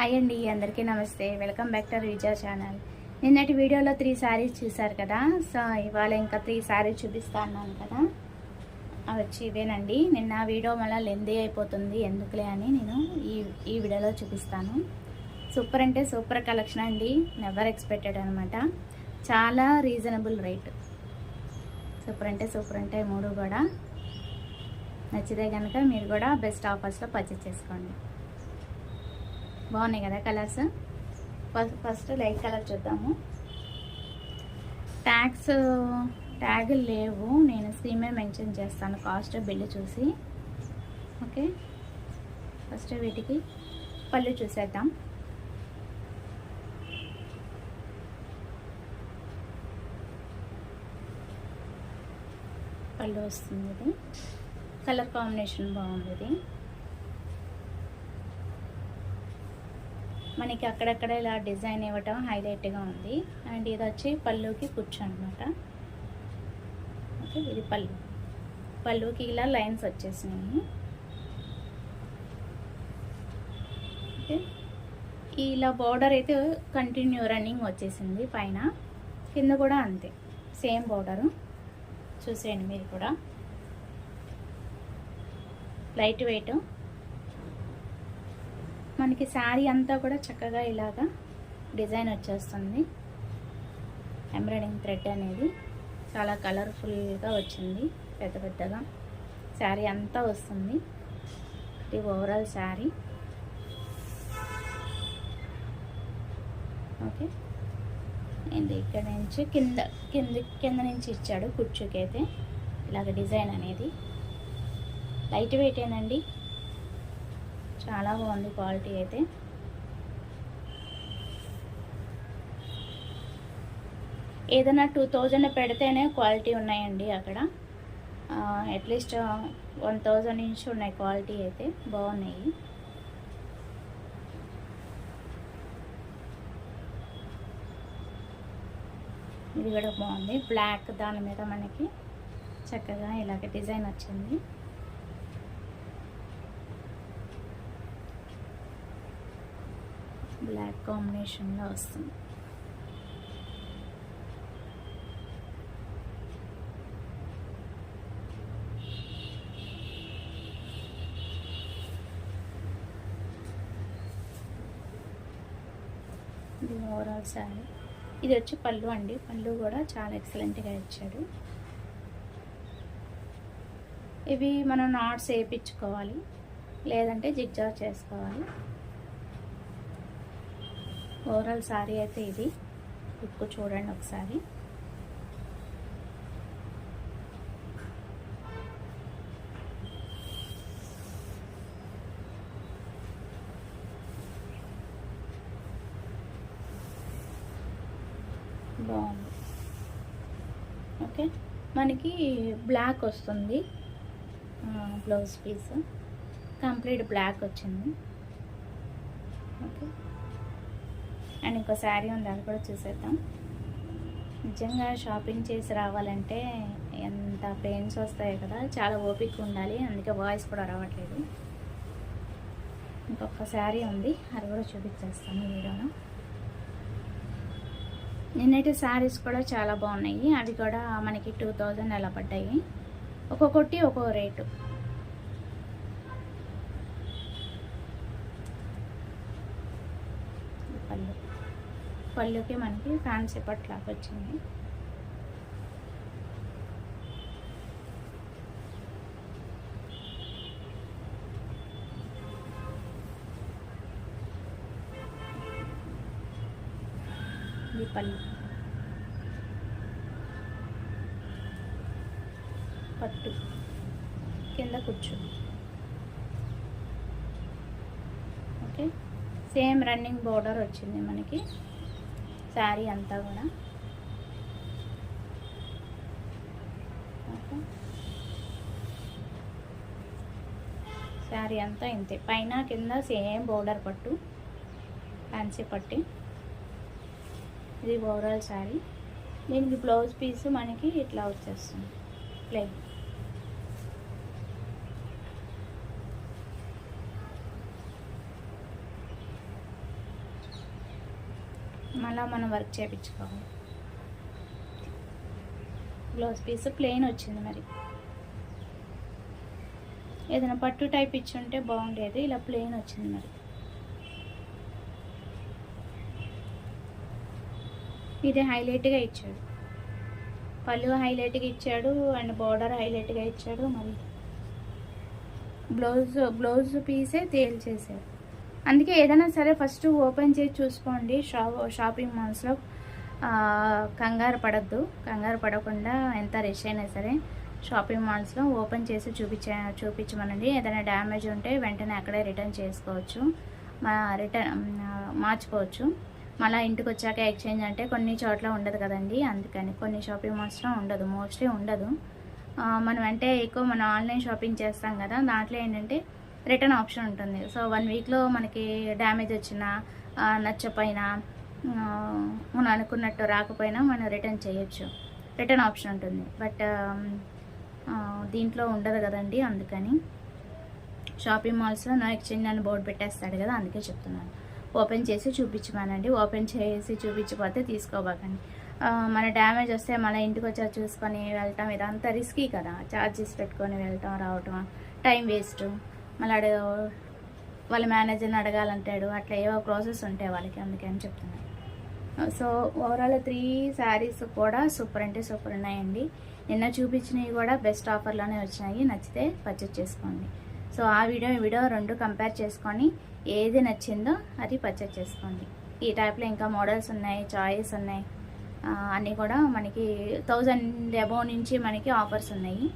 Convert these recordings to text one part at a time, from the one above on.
Hi అండి, అందరికీ నమస్తే. Welcome back to Reeza channel. నిన్నటి వీడియోలో 3 శారీస్ చూసారు కదా. సో ఇవాళ ఇంకా 3 శారీస్ చూపిస్తా అన్నాను కదా, అవి వచ్చి ఇవేనండి. నిన్న వీడియో మళ్ళీ లెందీ అయిపోతుంది ఎందుకులే అని నేను ఈ వీడియోలో చూపిస్తాను. సూపర్ అంటే సూపర్ కలెక్షన్ అండి, నెవర్ ఎక్స్పెక్టెడ్ అనమాట. చాలా రీజనబుల్ రేట్. సూపర్ అంటే మూడు కూడా నచ్చితే కనుక మీరు కూడా బెస్ట్ ఆఫర్స్లో పర్చేస్ చేసుకోండి. బాగున్నాయి కదా కలర్స్. ఫస్ట్ లైట్ కలర్ చూద్దాము. ట్యాగులు లేవు, నేను స్క్రీన్ మీద మెన్షన్ చేస్తాను కాస్ట్ బిల్లు చూసి. ఓకే, ఫస్ట్ వీటికి పళ్ళు చూసేద్దాం. పళ్ళు వస్తుంది, ఇది కలర్ కాంబినేషన్ బాగుంది. మనకి అక్కడక్కడ ఇలా డిజైన్ ఇవ్వటం హైలైట్గా ఉంది. అండ్ ఇది వచ్చి పళ్ళుకి కుచ్చు అనమాట. ఓకే, ఇది పళ్ళుకి ఇలా లైన్స్ వచ్చేసినాయి. ఓకే, ఇలా బార్డర్ అయితే కంటిన్యూ రన్నింగ్ వచ్చేసింది. పైన కింద కూడా అంతే, సేమ్ బార్డరు. చూసేయండి మీరు కూడా. Light weight. మనకి శారీ అంతా కూడా చక్కగా ఇలాగా డిజైన్ వచ్చేస్తుంది. ఎంబ్రాయిడింగ్ థ్రెడ్ అనేది చాలా కలర్ఫుల్గా వచ్చింది, పెద్ద పెద్దగా శారీ అంతా వస్తుంది. ఇది ఓవరాల్ శారీ. ఓకే, అండ్ ఇక్కడ నుంచి కింద నుంచి ఇచ్చాడు కుర్చీకి అయితే ఇలాగ డిజైన్ అనేది. లైట్ వెయిట్ ఏనండి, చాలా బాగుంది క్వాలిటీ అయితే. ఏదైనా 2000 పెడితేనే క్వాలిటీ ఉన్నాయండి అక్కడ. అట్లీస్ట్ 1000 నుంచి ఉన్నాయి క్వాలిటీ అయితే, బాగున్నాయి. ఇది కూడా బాగుంది. బ్లాక్ దాని మీద మనకి చక్కగా ఇలాగ డిజైన్ వచ్చింది. బ్లాక్ కాంబినేషన్లో వస్తుంది. ఇది ఓవరాల్ శారీ. ఇది వచ్చి పళ్ళు అండి. పళ్ళు కూడా చాలా ఎక్సలెంట్గా ఇచ్చాడు. ఇవి మనం నాట్స్ వేయించుకోవాలి, లేదంటే జిగ్జాగ్ చేసుకోవాలి. ఓవరాల్ శారీ అయితే ఇది. లుక్ చూడండి ఒకసారి. బాగుంది. ఓకే, మనకి బ్లాక్ వస్తుంది బ్లౌజ్ పీస్. కంప్లీట్ బ్లాక్ వచ్చింది. ఓకే, అండ్ ఇంకో శారీ ఉంది, అది కూడా చూసేద్దాం. నిజంగా షాపింగ్ చేసి రావాలంటే ఎంత పెయిన్స్ వస్తాయి కదా, చాలా ఓపిక ఉండాలి. అందుకే వాయిస్ కూడా రావట్లేదు. ఇంకొక శారీ ఉంది, అది కూడా చూపించేస్తాను వీడియోలో. నిన్నైతే శారీస్ కూడా చాలా బాగున్నాయి. అవి కూడా మనకి 2000 అలా పడ్డాయి. ఒక్కొక్కటి ఒక్కో రేటు. పళ్ళుకి మనకి ఫ్యాన్సీ పట్లాగా వచ్చింది. ఇది పళ్ళు, పట్టు, కింద కుచ్చు. ఓకే, సేమ్ రన్నింగ్ బోర్డర్ వచ్చింది మనకి శారీ అంతా కూడా. శారీ అంతా ఇంతే, పైన కింద సేమ్ బోర్డర్ పట్టు, ఫ్యాన్సీ పట్టి. ఇది ఓవరాల్ శారీ. దీనికి బ్లౌజ్ పీస్ మనకి ఇట్లా వచ్చేస్తుంది ప్లెయిన్. మళ్ళీ మనం వర్క్ చేయించుకోవాలి. బ్లౌజ్ పీస్ ప్లెయిన్ వచ్చింది. మరి ఏదైనా పట్టు టైప్ ఇచ్చి ఉంటే బాగుండేది, ఇలా ప్లెయిన్ వచ్చింది. మరి ఇది హైలైట్గా ఇచ్చాడు, పళ్ళు హైలైట్గా ఇచ్చాడు అండ్ బార్డర్ హైలైట్గా ఇచ్చాడు. మరి బ్లౌజ్ పీసే తేల్చేసాడు. అందుకే ఏదైనా సరే ఫస్ట్ ఓపెన్ చేసి చూసుకోండి. షాపింగ్ మాల్స్లో కంగారు పడకుండా ఎంత రష్ అయినా సరే షాపింగ్ మాల్స్లో ఓపెన్ చేసి చూపించమనండి. ఏదైనా డ్యామేజ్ ఉంటే వెంటనే అక్కడే రిటర్న్ చేసుకోవచ్చు, మార్చుకోవచ్చు. మళ్ళీ ఇంటికి వచ్చాక ఎక్స్చేంజ్ అంటే కొన్ని చోట్ల ఉండదు కదండి, అందుకని కొన్ని షాపింగ్ మాల్స్లో ఉండదు, మోస్ట్లీ ఉండదు. మనం అంటే ఎక్కువ మనం ఆన్లైన్ షాపింగ్ చేస్తాం కదా, దాంట్లో ఏంటంటే రిటర్న్ ఆప్షన్ ఉంటుంది. సో 1 వీక్లో మనకి డ్యామేజ్ వచ్చినా నచ్చపోయినా మనం అనుకున్నట్టు రాకపోయినా మనం రిటర్న్ చేయొచ్చు, రిటర్న్ ఆప్షన్ ఉంటుంది. బట్ దీంట్లో ఉండదు కదండి, అందుకని షాపింగ్ మాల్స్లో నో ఎక్స్చేంజ్ అని బోర్డు పెట్టేస్తాడు కదా, అందుకే చెప్తున్నాను. ఓపెన్ చేసి చూపించమనండి. ఓపెన్ చేసి చూపించకపోతే తీసుకోబాకండి. మన డ్యామేజ్ వస్తే మన ఇంటికి వచ్చి చూసుకొని వెళ్ళటం ఇదంతా రిస్కీ కదా, ఛార్జెస్ పెట్టుకొని వెళ్ళటం రావటం టైం వేస్ట్. మళ్ళీ వాళ్ళ మేనేజర్ని అడగాలంటాడు, అట్లా ఏవో ప్రాసెస్ ఉంటాయి వాళ్ళకి, అందుకని చెప్తున్నాను. సో ఓవరాల్ 3 శారీస్ కూడా సూపర్ అంటే సూపర్ ఉన్నాయండి. నిన్న చూపించినవి కూడా బెస్ట్ ఆఫర్లోనే వచ్చినాయి, నచ్చితే పర్చేస్ చేసుకోండి. సో ఆ వీడియో 2 కంపేర్ చేసుకొని ఏది నచ్చిందో అది పర్చేస్ చేసుకోండి. ఈ టైప్లో ఇంకా మోడల్స్ ఉన్నాయి, చాయిస్ ఉన్నాయి, అన్నీ కూడా మనకి 1000 అబోవ్ నుంచి మనకి ఆఫర్స్ ఉన్నాయి.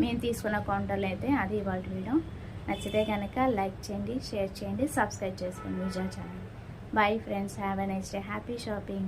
మేము తీసుకున్న కౌంటర్లో అయితే అది ఇవాళ వీడియో. నచ్చితే కనుక లైక్ చేయండి, షేర్ చేయండి, సబ్స్క్రైబ్ చేసుకోండి విజయ channel. Bye friends, have a nice day, happy shopping.